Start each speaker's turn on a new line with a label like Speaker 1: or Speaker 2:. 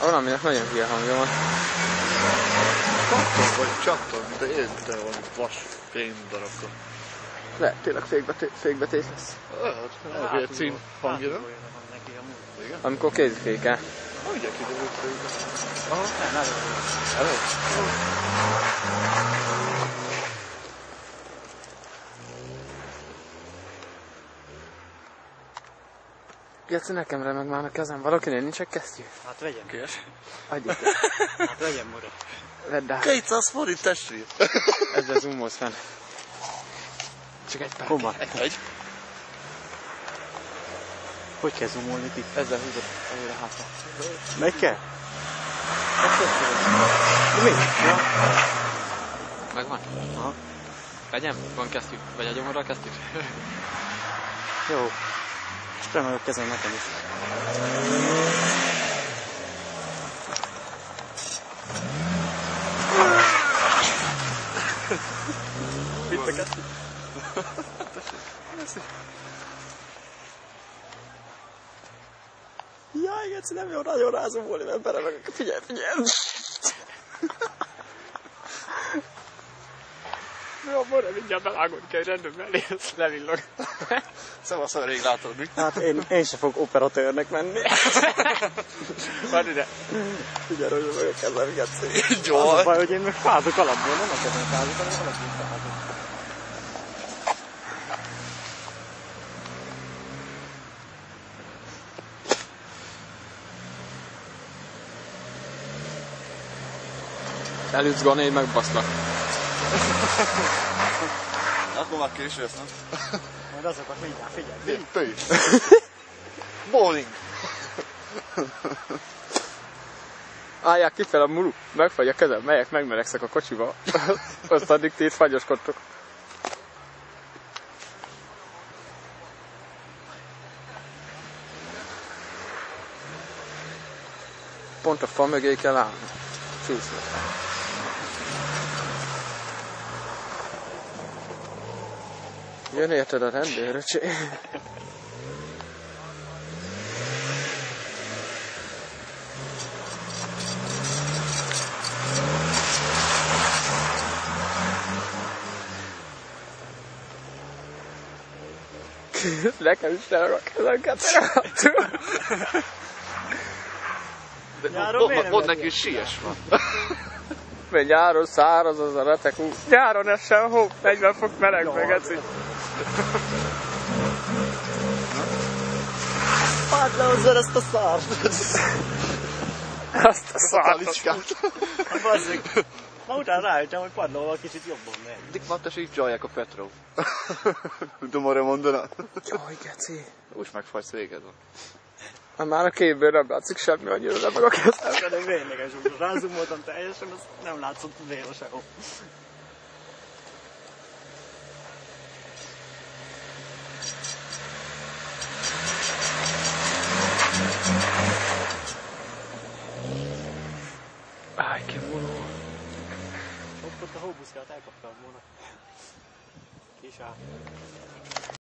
Speaker 1: Valaminek nagyon hülye hangja van.
Speaker 2: Csattan vagy csattan, de érte van vas fém darabka.
Speaker 1: Lehet, tényleg fékbetés lesz.
Speaker 2: Lehet, azért cím hangja, nem? Igen?
Speaker 1: Amikor kézifékel.
Speaker 2: Ugye kiderült fékbe.
Speaker 3: Nem,
Speaker 2: Elő?
Speaker 1: Geci, nekem remeg már a kezem. Valakinél nincs egy kesztyű?
Speaker 3: Hát vegyem.
Speaker 2: Kés?
Speaker 1: Adjuk.
Speaker 3: Hát vegyem, mora.
Speaker 1: Vedd át.
Speaker 2: 200 forint testvére.
Speaker 1: Ezzel zoomolsz fenn. Csak egy pár.
Speaker 3: Hova?
Speaker 2: Egy.
Speaker 3: Hogy kell zoomolni itt?
Speaker 1: Ezzel húzod előre hátra.
Speaker 3: Megy kell? De mi? Ja.
Speaker 1: Megvan?
Speaker 3: Aha.
Speaker 1: Vegyem? Van kesztyű? Vagy adjam oda a kesztyűt?
Speaker 3: Jó. És remeg a kezem nekem is.
Speaker 2: Vitt a kesztyű?
Speaker 3: Jaj, Geci, nem jó nagyon rázumolni, mert beremeg. Figyelj, figyelj!
Speaker 1: Jó, mora, mindjárt belágod kell, hogy rendben mellé, ez levillog.
Speaker 2: Szóval rég látod, mi?
Speaker 3: Hát én se fogok operatőrnek menni.
Speaker 1: Várj ide.
Speaker 3: Figyelj, hogy meg a kezem, Geci.
Speaker 2: Jó.
Speaker 3: Az a baj, hogy én meg fázok alapból, nem a kezem fázok, hanem alapból fázok.
Speaker 1: Elütsz Gani, én megbaszlak.
Speaker 2: Akkor már késő lesz, nem?
Speaker 3: Majd azokat mindjárt, figyelj.
Speaker 2: Pöly. Bowling.
Speaker 1: Állják kifel a muru, megfagy a kezem, melyek megmelegszek a kocsiba. Azt addig ti itt fagyoskodtok. Pont a fa mögé kell állni. Csúszni. Jön érted a rendőr, öcsé. Nekem is lerak a kezemket.
Speaker 2: Mondd neki, hogy siess van.
Speaker 1: Mert nyáron száraz az a retek út. Nyáron essen hó, 40 fok meleg meg, Eci.
Speaker 3: Párt le hozzá ezt a szárt!
Speaker 1: Azt a szart.
Speaker 2: Talicskát.
Speaker 3: Hát bazzeg. Ma utána rájöttem, hogy padlóval kicsit jobban megy.
Speaker 2: Addig mattes így csalják a Petró. Domore mondaná.
Speaker 1: Jaj, Geci.
Speaker 2: Úgy megfagysz, véged van.
Speaker 1: Már a képből nem látszik semmi, annyira nem meg a kezem.
Speaker 3: Pedig lényeges, hogy rázumoltam teljesen, az nem látszott vér sehol.
Speaker 1: Áj, kimuló.
Speaker 3: Ott a hóbuszkát elkaptam volna. Kis át.